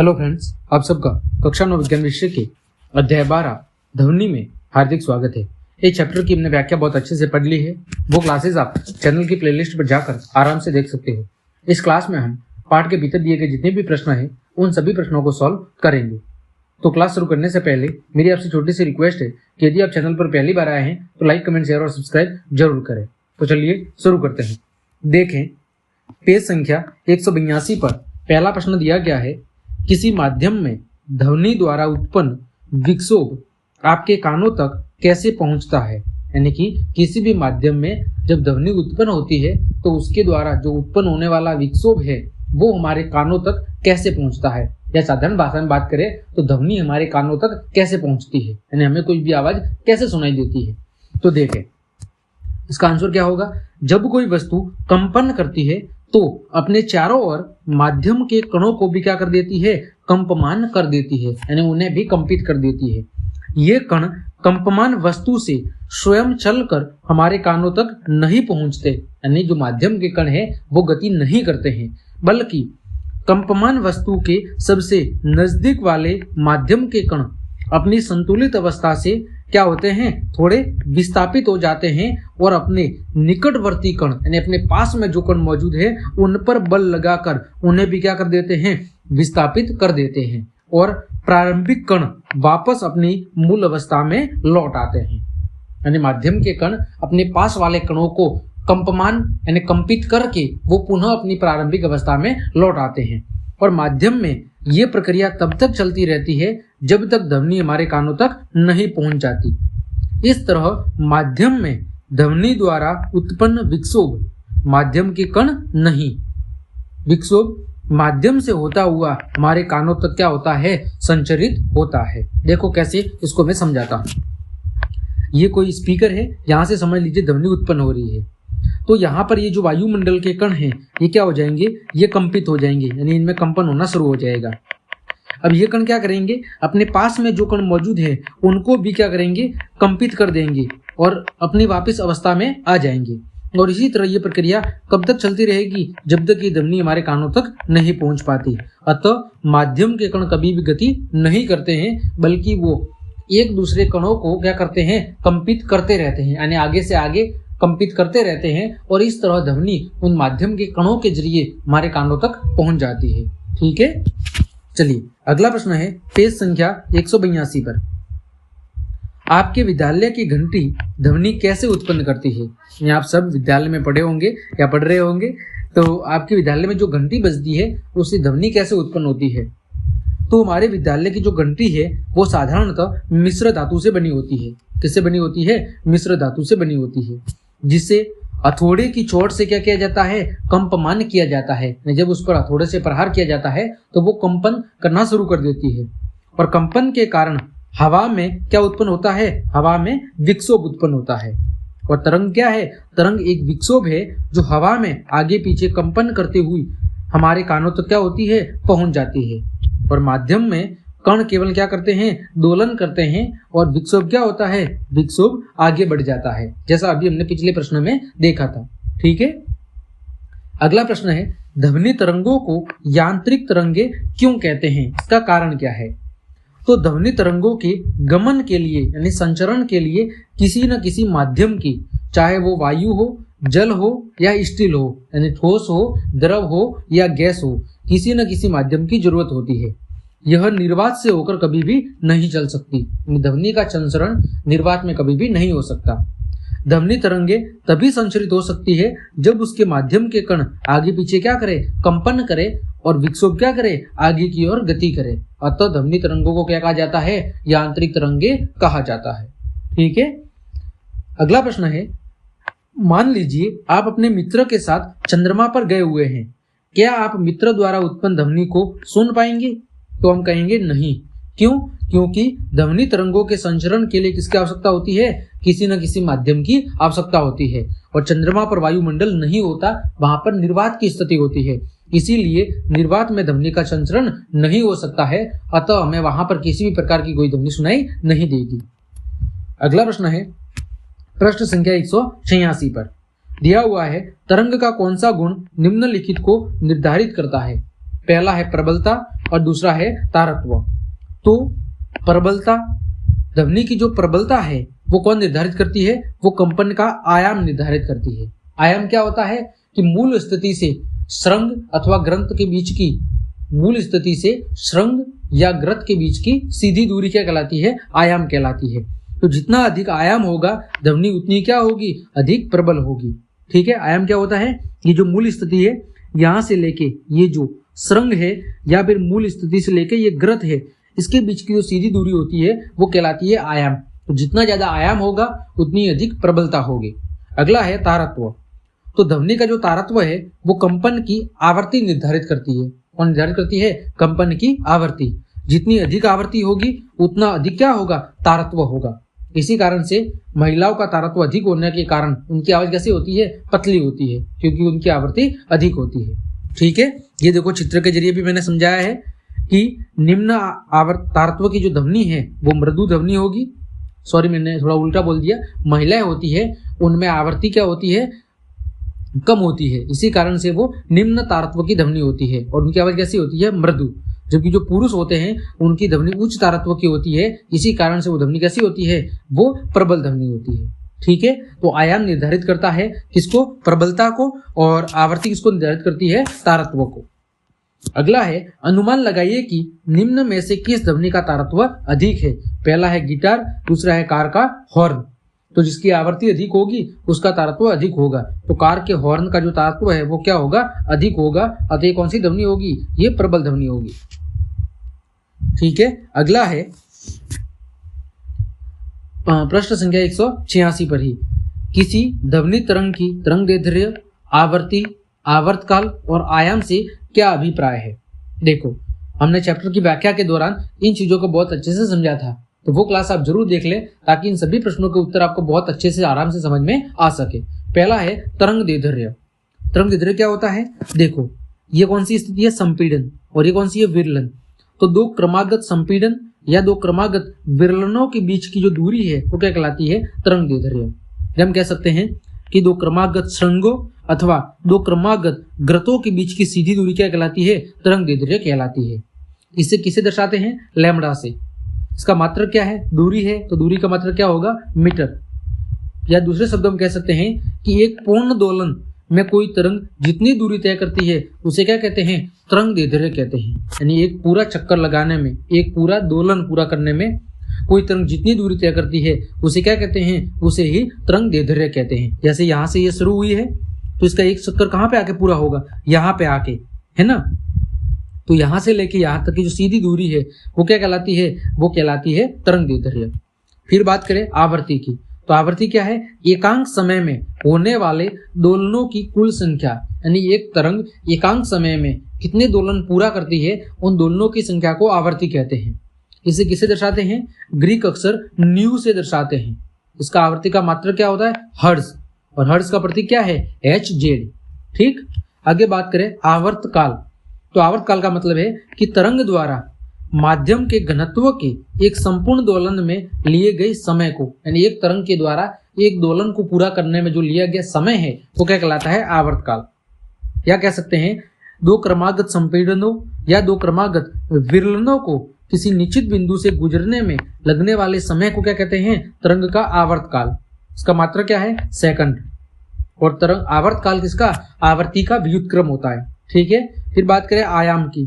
Hello friends, आप सबका कक्षा 9 विज्ञान विषय के अध्याय 12 ध्वनि में हार्दिक स्वागत है। इस चैप्टर की हमने व्याख्या बहुत अच्छे से पढ़ ली है। वो क्लासेस आप चैनल की प्लेलिस्ट पर जाकर आराम से देख सकते हो। इस क्लास में हम पाठ के भीतर दिए गए जितने भी प्रश्न हैं उन सभी प्रश्नों को सॉल्व करेंगे। तो क्लास शुरू करने से पहले मेरी आपसे छोटी सी रिक्वेस्ट है कि यदि आप चैनल पर पहली बार आए हैं तो लाइक, कमेंट, शेयर और सब्सक्राइब जरूर करें। तो चलिए शुरू करते हैं। देखें, पेज संख्या 182 पर पहला प्रश्न दिया गया है, किसी माध्यम में ध्वनि द्वारा उत्पन्न विक्षोभ आपके कानों तक कैसे पहुंचता है। यानी कि किसी भी माध्यम में जब ध्वनि उत्पन्न होती है तो उसके द्वारा जो उत्पन्न होने वाला विक्षोभ है वो हमारे कानों तक कैसे पहुंचता है, या साधारण भाषा में बात करें तो ध्वनि हमारे कानों तक कैसे पहुंचती है, यानी हमें कोई भी आवाज कैसे सुनाई देती है। तो देखें, इसका आंसर क्या होगा। जब कोई वस्तु कंपन करती है तो अपने चारों ओर माध्यम के कणों को भी क्या कर देती है, कंपमान कर देती है, यानी उन्हें भी कंपित कर देती है। ये कण कंपमान वस्तु से स्वयं चलकर हमारे कानों तक नहीं पहुंचते, यानी जो माध्यम के कण है वो गति नहीं करते हैं, बल्कि कंपमान वस्तु के सबसे नजदीक वाले माध्यम के कण अपनी संतुलित अवस्था से क्या होते हैं, थोड़े विस्थापित हो जाते हैं और अपने निकटवर्ती कण यानी अपने पास में जो कण मौजूद है उन पर बल लगाकर उन्हें भी क्या कर देते हैं, विस्थापित कर देते हैं और प्रारंभिक कण वापस अपनी मूल अवस्था में लौट आते हैं। यानी माध्यम के कण अपने पास वाले कणों को कंपमान यानी कंपित करके वो पुनः अपनी प्रारंभिक अवस्था में लौट आते हैं और माध्यम में ये प्रक्रिया तब तक चलती रहती है जब तक ध्वनि हमारे कानों तक नहीं पहुंच जाती। इस तरह माध्यम में ध्वनि द्वारा उत्पन्न विक्षोभ माध्यम के कण नहीं, विक्षोभ माध्यम से होता हुआ हमारे कानों तक क्या होता है, संचरित होता है। देखो कैसे, इसको मैं समझाता हूं। ये कोई स्पीकर है, यहां से समझ लीजिए ध्वनि उत्पन्न हो रही है। तो यहाँ पर ये जो वायुमंडल के कण हैं ये क्या हो जाएंगे, ये कंपित हो जाएंगे, यानी इनमें कंपन होना शुरू हो जाएगा। अब ये कण क्या करेंगे, अपने पास में जो कण मौजूद है उनको भी क्या करेंगे, कंपित कर देंगे और अपनी वापस अवस्था में आ जाएंगे। और इसी तरह ये प्रक्रिया कब तक चलती रहेगी, जब तक ये ध्वनि हमारे कानों तक नहीं पहुंच पाती। अतः माध्यम के कण कभी भी गति नहीं करते हैं, बल्कि वो एक दूसरे कणों को क्या करते हैं, कंपित करते रहते हैं, यानी आगे से आगे कंपित करते रहते हैं और इस तरह ध्वनि उन माध्यम के कणों के जरिए हमारे कानों तक पहुंच जाती है। ठीक है, चलिए अगला प्रश्न है पेज संख्या 182 पर। आपके विद्यालय की घंटी ध्वनि कैसे उत्पन्न करती है। ये आप सब विद्यालय में पढ़े होंगे या पढ़ रहे होंगे। तो आपके विद्यालय में जो घंटी बजती है उससे ध्वनि कैसे उत्पन्न होती है। तो हमारे विद्यालय की जो घंटी है वो साधारणतः मिश्र धातु से बनी होती है। किससे बनी होती है, मिश्र धातु से बनी होती है, जिसे हथौड़े की चोट से क्या किया जाता है, कंपमान किया जाता है। जब उस पर हथौड़े से प्रहार किया जाता है तो वो कंपन करना शुरू कर देती है और कंपन के कारण हवा में क्या उत्पन्न होता है, हवा में विक्षोभ उत्पन्न होता है। और तरंग क्या है, तरंग एक विक्षोभ है जो हवा में आगे पीछे कंपन करते हुए हमारे कानों तक क्या होती है, पहुंच जाती है। और माध्यम में कण केवल क्या करते हैं, दोलन करते हैं और विक्षोभ क्या होता है, विक्षोभ आगे बढ़ जाता है, जैसा अभी हमने पिछले प्रश्न में देखा था। ठीक है, अगला प्रश्न है, ध्वनि तरंगों को यांत्रिक तरंगे क्यों कहते हैं, इसका कारण क्या है। तो ध्वनि तरंगों के गमन के लिए यानी संचरण के लिए किसी न किसी माध्यम की, चाहे वो वायु हो, जल हो या स्टील हो, यानी ठोस हो, द्रव हो या गैस हो, किसी न किसी माध्यम की जरूरत होती है। यह निर्वात से होकर कभी भी नहीं चल सकती। ध्वनि का संचरण निर्वात में कभी भी नहीं हो सकता। ध्वनि तरंगे तभी संचरित हो सकती है जब उसके माध्यम के कण आगे पीछे क्या करे, कंपन करे और विक्षोभ क्या करे, आगे की ओर गति करे। अतः ध्वनि तरंगों को क्या कहा जाता है, यांत्रिक तरंगे कहा जाता है। ठीक है, अगला प्रश्न है, मान लीजिए आप अपने मित्र के साथ चंद्रमा पर गए हुए हैं, क्या आप मित्र द्वारा उत्पन्न ध्वनि को सुन पाएंगे। तो हम कहेंगे नहीं। क्यों, क्योंकि ध्वनि तरंगों के संचरण के लिए किसकी आवश्यकता होती है, किसी न किसी माध्यम की आवश्यकता होती है। और चंद्रमा पर वायुमंडल नहीं होता, वहां पर निर्वात की स्थिति होती है, इसीलिए निर्वात में ध्वनि का संचरण नहीं हो सकता है। अतः हमें वहां पर किसी भी प्रकार की कोई ध्वनि सुनाई नहीं देगी। अगला प्रश्न है प्रश्न संख्या 186 पर दिया हुआ है, तरंग का कौन सा गुण निम्नलिखित को निर्धारित करता है। पहला है प्रबलता और दूसरा है तारत्व। तो प्रबलता, ध्वनि की जो प्रबलता है वो कौन निर्धारित करती है? वो कंपन का आयाम निर्धारित करती है। आयाम क्या होता है कि मूल स्थिति से श्रृंग अथवा ग्रंथ के बीच की, मूल स्थिति से श्रृंग या ग्रंथ के बीच की सीधी दूरी क्या कहलाती है? आयाम कहलाती है। तो जितना अधिक आयाम होगा ध्वनि उतनी क्या होगी? अधिक प्रबल होगी। ठीक है, आयाम क्या होता है? ये जो मूल स्थिति है यहां से लेके ये जो श्रृंग है या फिर मूल स्थिति से लेके ये ग्रंथ है, इसके बीच की जो सीधी दूरी होती है वो कहलाती है आयाम। तो जितना ज्यादा आयाम होगा उतनी अधिक प्रबलता होगी। अगला है तारत्व। तो ध्वनि का जो तारत्व है वो कंपन की आवृत्ति निर्धारित करती है। कौन निर्धारित करती है? कंपन की आवृत्ति। जितनी अधिक आवृत्ति होगी उतना अधिक क्या होगा? तारत्व होगा। इसी कारण से महिलाओं का तारत्व अधिक होने के कारण उनकी आवाज कैसी होती है? पतली होती है, क्योंकि उनकी आवृत्ति अधिक होती है। ठीक है, ये देखो चित्र के जरिए भी मैंने समझाया है कि निम्न तारत्व की जो ध्वनि है वो मृदु ध्वनि होगी। सॉरी, मैंने थोड़ा उल्टा बोल दिया। महिलाएं होती है उनमें आवृत्ति क्या होती है? कम होती है। इसी कारण से वो निम्न तारत्व की ध्वनि होती है और उनकी आवाज कैसी होती है? मृदु। जबकि जो पुरुष होते हैं उनकी ध्वनि उच्च तारत्व की होती है। इसी कारण से वो ध्वनि कैसी होती है? वो प्रबल ध्वनि होती है। ठीक है, तो आयाम निर्धारित करता है किसको? प्रबलता को। और आवृत्ति किसको निर्धारित करती है? तारत्व को। अगला है अनुमान लगाइए कि निम्न में से किस ध्वनि का तारत्व अधिक है। पहला है गिटार, दूसरा है कार का हॉर्न। तो जिसकी आवृत्ति अधिक होगी उसका तारत्व अधिक होगा। तो कार के हॉर्न का जो तारत्व है वो क्या होगा? अधिक होगा। अतः कौन सी ध्वनि होगी? ये प्रबल ध्वनि होगी। ठीक है, अगला है प्रश्न संख्या 186 पर ही किसी ध्वनि तरंग की तरंगदैर्ध्य, आवृत्ति, आवर्तकाल और आयाम से क्या अभिप्राय है। देखो, हमने चैप्टर की व्याख्या के दौरान इन चीजों को बहुत अच्छे से समझा था, तो वो क्लास आप जरूर देख लें ताकि इन सभी प्रश्नों के उत्तर आपको बहुत अच्छे से आराम से समझ में आ सके। पहला है तरंगदैर्ध्य। तरंगदैर्ध्य क्या होता है? देखो, ये कौन सी स्थिति है? संपीड़न। और ये कौन सी है? विरलन। तो दो क्रमागत संपीड़न या दो क्रमागत विरलनों के बीच की जो दूरी है वो क्या कहलाती है? तरंगदैर्ध्य। हम कह सकते हैं कि दो क्रमागत श्रृंगों अथवा दो क्रमागत ग्रंथों के बीच की सीधी दूरी क्या कहलाती है? तरंगदैर्ध्य कहलाती है। इसे किसे दर्शाते हैं? लैम्बडा से। इसका मात्रक क्या है? दूरी है, तो दूरी का मात्रक क्या होगा? मीटर। या दूसरे शब्दों में कह सकते हैं कि एक पूर्ण दोलन में कोई तरंग जितनी दूरी तय करती है उसे क्या कहते हैं? तरंगदैर्ध्य कहते हैं। यानी एक पूरा चक्कर लगाने में, एक पूरा दोलन पूरा करने में कोई तरंग जितनी दूरी तय करती है उसे क्या कहते हैं? उसे ही तरंगदैर्ध्य कहते हैं। जैसे यहाँ से ये शुरू हुई है तो इसका एक चक्कर कहाँ पे आके पूरा होगा? यहाँ पे आके, है ना। तो यहाँ से लेके यहाँ तक की जो सीधी दूरी है वो क्या कहलाती है? वो कहलाती है तरंगदैर्ध्य। फिर बात करें आवृत्ति की, तो आवृत्ति क्या है? एकांक समय में होने वाले दोलनों की कुल संख्या। यानी एक तरंग एकांक समय में कितने दोलन पूरा करती है उन दोलनों की संख्या को आवृत्ति कहते हैं। इसे किसे दर्शाते हैं? ग्रीक अक्षर न्यू से दर्शाते हैं। इसका आवृत्ति का मात्रक क्या होता है? हर्ट्ज। और हर्ट्ज का प्रतीक क्या है? Hz। ठीक, आगे बात करें आवर्तकाल। तो आवर्तकाल का मतलब है कि तरंग द्वारा माध्यम के घनत्व के एक संपूर्ण दोलन में लिए गए समय को, यानी एक तरंग के द्वारा एक दोलन को पूरा करने में जो लिया गया समय है वो क्या कहलाता है? आवर्तकाल। या कह सकते हैं दो क्रमागत संपीड़नों या दो क्रमागत विरलनों को किसी निश्चित बिंदु से गुजरने में लगने वाले समय को क्या कहते हैं? तरंग का आवर्तकाल। इसका मात्रक क्या है? सेकंड। और तरंग आवर्तकाल किसका? आवृत्ति का व्युत्क्रम होता है। ठीक है, फिर बात करें आयाम की,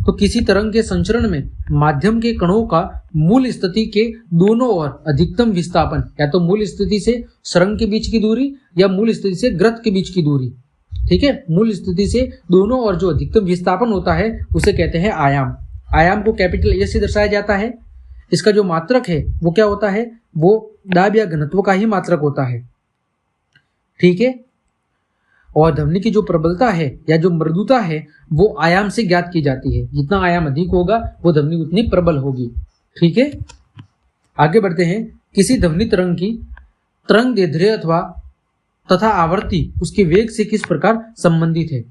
तो किसी तरंग के संचरण में माध्यम के कणों का मूल स्थिति के दोनों ओर अधिकतम विस्थापन, या तो मूल स्थिति से श्रृंग के बीच की दूरी या मूल स्थिति से ग्रंथ के बीच की दूरी। ठीक है, मूल स्थिति से दोनों ओर जो अधिकतम विस्थापन होता है उसे कहते हैं आयाम। आयाम को कैपिटल ए से दर्शाया जाता है। इसका जो मात्रक है वो क्या होता है? वो दाब या घनत्व का ही मात्रक होता है। ठीक है, और ध्वनि की जो प्रबलता है या जो मृदुता है वो आयाम से ज्ञात की जाती है। जितना आयाम अधिक होगा वो ध्वनि उतनी प्रबल होगी। ठीक है, आगे बढ़ते हैं। किसी ध्वनि तरंग की तरंगदैर्ध्य अथवा तथा आवृत्ति उसके वेग से किस प्रकार संबंधित है।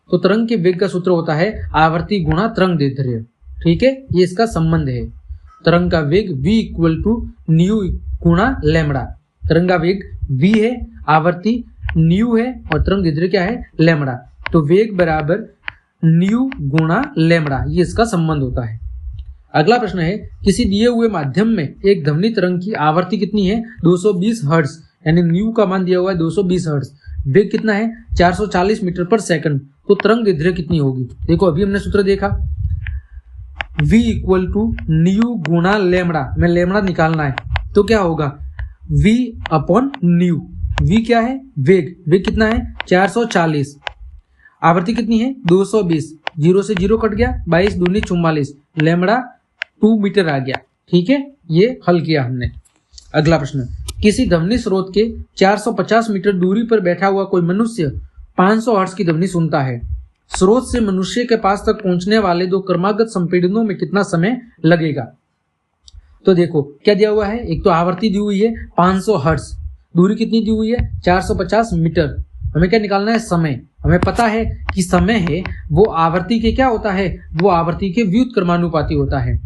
तो तरंग के वेग का सूत्र होता है आवृत्ति गुणा तरंगदैर्ध्य। ठीक है, ये इसका संबंध है। तरंग का वेग v = न्यू गुणा लैम्बडा। तरंग का वेग v है, आवृत्ति न्यू है और तरंगदैर्ध्य क्या है? लैम्बडा। तो वेग बराबर न्यू गुणा लैम्बडा, ये इसका संबंध होता है। अगला प्रश्न है, किसी दिए हुए माध्यम में एक ध्वनि तरंग की आवृत्ति कितनी है? 220 हर्ट्ज, यानी न्यू का मान दिया हुआ है 220 हर्ट्ज, वेग कितना है? 440 मीटर पर सेकंड, तो तरंग दैर्ध्य कितनी होगी? देखो अभी हमने सूत्र देखा, v इक्वल टू न्यू गुणा लैम्बडा, में लैम्बडा निकालना है तो क्या होगा? v अपॉन न्यू, v क्या है? वेग, वेग कितना है? 440, आवृत्ति कितनी है? 220, 0 से 0 कट गया, 22 दूनी 44, लैम्बडा 2 मीटर आ गया। ठीक है, ये हल किया हमने। अगला प्रश्न, किसी ध्वनि स्रोत के 450 मीटर दूरी पर बैठा हुआ कोई मनुष्य 500 हर्ट्ज की ध्वनि सुनता है। स्रोत से मनुष्य के पास तक पहुंचने वाले दो क्रमागत संपीड़नों में कितना समय लगेगा? तो देखो क्या दिया हुआ है, एक तो आवृत्ति दी हुई है 500 हर्ट्ज, दूरी कितनी दी हुई है? 450 मीटर। हमें क्या निकालना है? समय। हमें पता है कि समय है वो आवृत्ति के क्या होता है? वो आवृत्ति के व्युत्क्रमानुपाती होता है।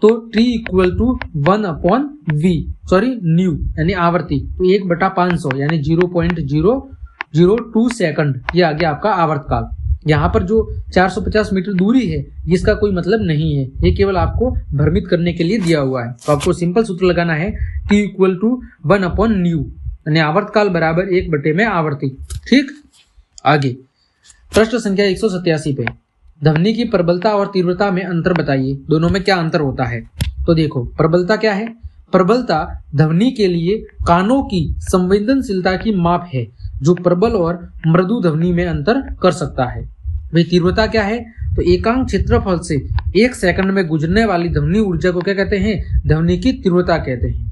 तो t equal to 1 upon v, sorry nu यानी आवृत्ति, तो 1/500 यानी 0.002 सेकंड, ये आ गया आपका आवर्तकाल। यहाँ पर जो 450 मीटर दूरी है इसका कोई मतलब नहीं है, ये केवल आपको भ्रमित करने के लिए दिया हुआ है। तो आपको सिंपल सूत्र लगाना है, t equal to 1 upon nu यानी आवर्तकाल बराबर 1 में आवृत्ति। ठीक, आगे प्रश्न संख्या 187 पे, ध्वनि की प्रबलता और तीव्रता में अंतर बताइए, दोनों में क्या अंतर होता है? तो देखो प्रबलता क्या है? प्रबलता ध्वनि के लिए कानों की संवेदनशीलता की माप है जो प्रबल और मृदु ध्वनि में अंतर कर सकता है। वही तीव्रता क्या है? तो एकांक क्षेत्रफल से 1 सेकंड में गुजरने वाली ध्वनि ऊर्जा को क्या कहते हैं? ध्वनि की तीव्रता कहते हैं।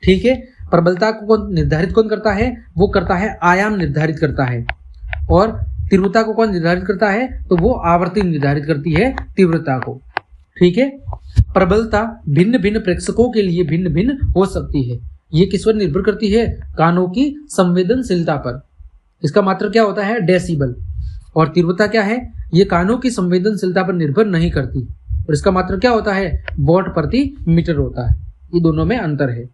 ठीक है, प्रबलता को कौन निर्धारित कौन करता है? वो करता है आयाम निर्धारित करता है, और तीव्रता को कौन निर्धारित करता है? तो वो आवृत्ति निर्धारित करती है तीव्रता को। ठीक है, प्रबलता भिन्न भिन्न प्रेक्षकों के लिए भिन्न भिन्न हो सकती है। ये किस पर निर्भर करती है? कानों की संवेदनशीलता पर। इसका मात्रक क्या होता है? डेसिबल। और तीव्रता क्या है? ये कानों की संवेदनशीलता पर निर्भर नहीं करती, और इसका मात्रक क्या होता है? वॉट प्रति मीटर होता है। ये दोनों में अंतर है।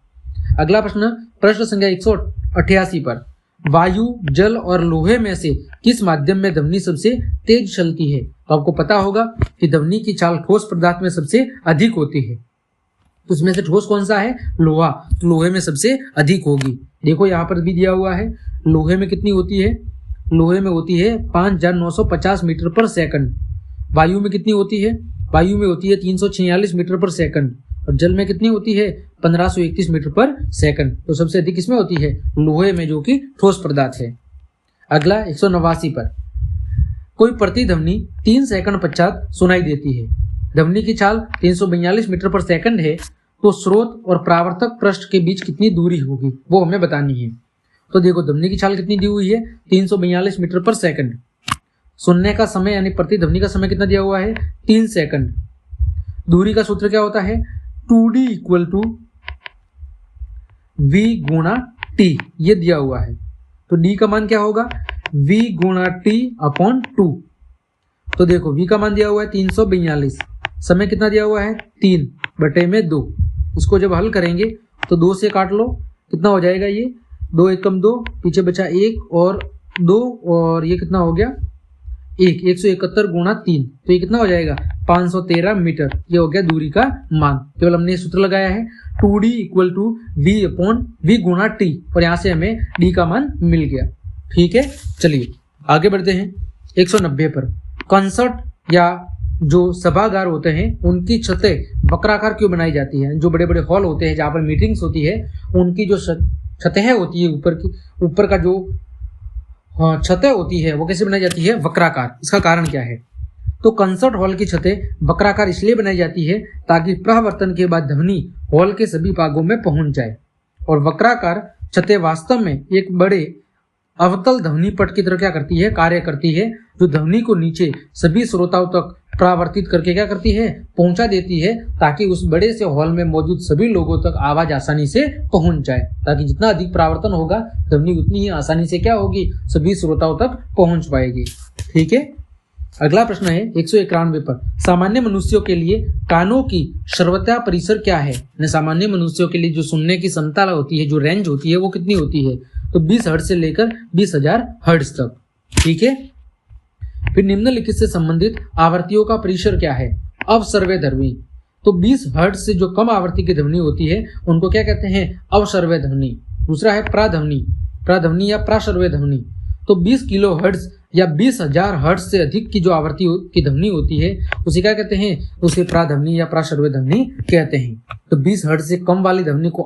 अगला प्रश्न, प्रश्न संख्या 188 पर, वायु, जल और लोहे में से किस माध्यम में ध्वनि सबसे तेज चलती है? तो आपको पता होगा कि ध्वनि की चाल ठोस पदार्थ में सबसे अधिक होती है। तो उसमें से ठोस कौन सा है? लोहा, तो लोहे में सबसे अधिक होगी। देखो यहाँ पर भी दिया हुआ है, लोहे में कितनी होती है? लोहे में होती है 5950 मीटर पर सेकंड। वायु में कितनी होती है? वायु में होती है 346 मीटर पर सेकंड। और जल में कितनी होती है? 1531 मीटर पर सेकंड। तो सबसे अधिक किसमें होती है? लोहे में, जो कि ठोस पदार्थ है। अगला 189 पर, कोई प्रतिध्वनि 3 सेकंड पश्चात सुनाई देती है। ध्वनि की चाल 342 मीटर पर सेकंड है, तो स्रोत और परावर्तक पृष्ठ के बीच कितनी दूरी होगी वो हमें बतानी है। तो देखो ध्वनि की चाल कितनी दी हुई है? 342 मीटर पर सेकंड। सुनने का समय यानी प्रतिध्वनि का समय कितना दिया हुआ है? 3 सेकंड। दूरी का सूत्र क्या होता है? 2d इक्वल टू v गुणा t, ये दिया हुआ है। तो d का मान क्या होगा? v गुणा t अपॉन 2। तो देखो v का मान दिया हुआ है 342, समय कितना दिया हुआ है? 3/2। इसको जब हल करेंगे तो 2 से काट लो, कितना हो जाएगा? ये 2 एकम 2, पीछे बचा 1 और 2, और ये कितना हो गया? 171 गुणा 3, तो ये कितना हो जाएगा? 513 मीटर। ये हो गया दूरी का मान। केवल हमने ये सूत्र लगाया है 2d equal to v upon v गुणा t, और यहाँ से हमें d का मान मिल गया। ठीक है, चलिए आगे बढ़ते हैं। 190 पर, कंसर्ट या जो सभागार होते हैं उनकी छतें वक्राकार क्यों बनाई जाती है? जो बड़े बड़े हॉल होते हैं जहाँ पर मीटिंग्स होती है, उनकी जो छतें होती है, ऊपर का जो छतें होती है वो कैसे बनाई जाती है? वक्राकार। इसका कारण क्या है? तो कंसर्ट हॉल की छतें वक्राकार इसलिए बनाई जाती है ताकि परावर्तन के बाद ध्वनि हॉल के सभी भागों में पहुंच जाए। और वक्राकार छतें वास्तव में एक बड़े अवतल ध्वनि पट की तरह क्या करती है? कार्य करती है, जो ध्वनि को नीचे सभी श्रोताओं तक परावर्तित करके क्या करती है? पहुंचा देती है, ताकि उस बड़े से हॉल में मौजूद सभी लोगों तक आवाज आसानी से पहुंच जाए। ताकि जितना अधिक परावर्तन होगा ध्वनि उतनी ही आसानी से क्या होगी? सभी श्रोताओं तक पहुंच पाएगी। ठीक है, अगला प्रश्न है 191 पर, सामान्य मनुष्यों के लिए कानों की श्रव्यता परिसर क्या है? सामान्य मनुष्यों के लिए जो सुनने की क्षमता होती है, जो रेंज होती है, वो कितनी होती है? तो 20 हर्ट्ज से लेकर 20,000 हर्ट्ज तक। ठीक है, फिर निम्नलिखित से संबंधित आवर्तियों का परिसर क्या है? अवसर्वैधर्मी। तो 20 हर्ट्ज से जो कम आवृत्ति की ध्वनि होती है उनको क्या कहते हैं? अवसर्वैधर्मी। दूसरा है प्राध्वनि, प्राध्वनि या प्रासर्वैधर्मी। तो 20 किलो हर्ट्ज या 20,000 हर्ट्ज से अधिक की जो आवृत्ति की ध्वनि होती है उसे क्या कहते हैं? उसे प्राध्वनि या प्रासर्वैधर्मी कहते हैं। तो 20 हर्ट्ज से कम वाली ध्वनि को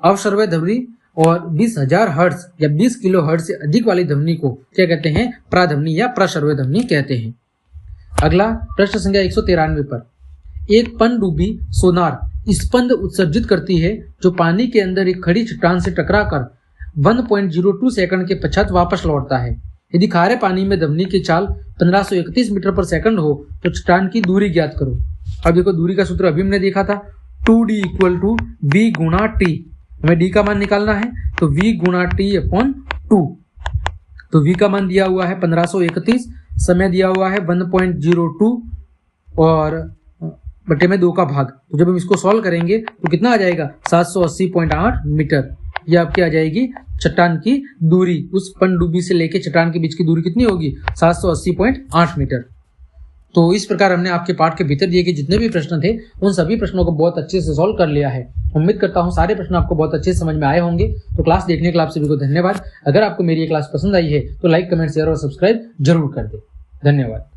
अवसर्वैधर्मी और 20,000 हर्ट्ज या 20 किलो हर्ट्ज से अधिक वाली ध्वनि को क्या कहते हैं? प्राध्वनि या प्रासर्वैधर्मी कहते हैं। अगला प्रश्न संख्या 193 पर, एक पनडुब्बी सोनार स्पंद उत्सर्जित करती है जो पानी के अंदर एक खड़ी चट्टान से टकराकर 1.02 सेकंड के पश्चात वापस लौटता है। यदि खारे पानी में ध्वनि की चाल 1531 मीटर पर सेकंड हो तो चट्टान की दूरी ज्ञात करो। अब देखो दूरी का सूत्र अभी हमने देखा था, 2d = v गुणा t। हमें d का मान निकालना है तो v गुणा t/2। तो v का मान दिया हुआ है 1531, समय दिया हुआ है 1.02 और बटे में 2 का भाग। तो जब हम इसको सॉल्व करेंगे तो कितना आ जाएगा? 780.8 मीटर। यह आपकी आ जाएगी चट्टान की दूरी। उस पनडुब्बी से लेके चट्टान के बीच की दूरी कितनी होगी? 780.8 मीटर। तो इस प्रकार हमने आपके पाठ के भीतर दिए गए जितने भी प्रश्न थे उन सभी प्रश्नों को बहुत अच्छे से सॉल्व कर लिया है। उम्मीद करता हूँ सारे प्रश्न आपको बहुत अच्छे से समझ में आए होंगे। तो क्लास देखने के लिए आप सभी को धन्यवाद। अगर आपको मेरी ये क्लास पसंद आई है तो लाइक, कमेंट, शेयर और सब्सक्राइब जरूर कर दें। धन्यवाद।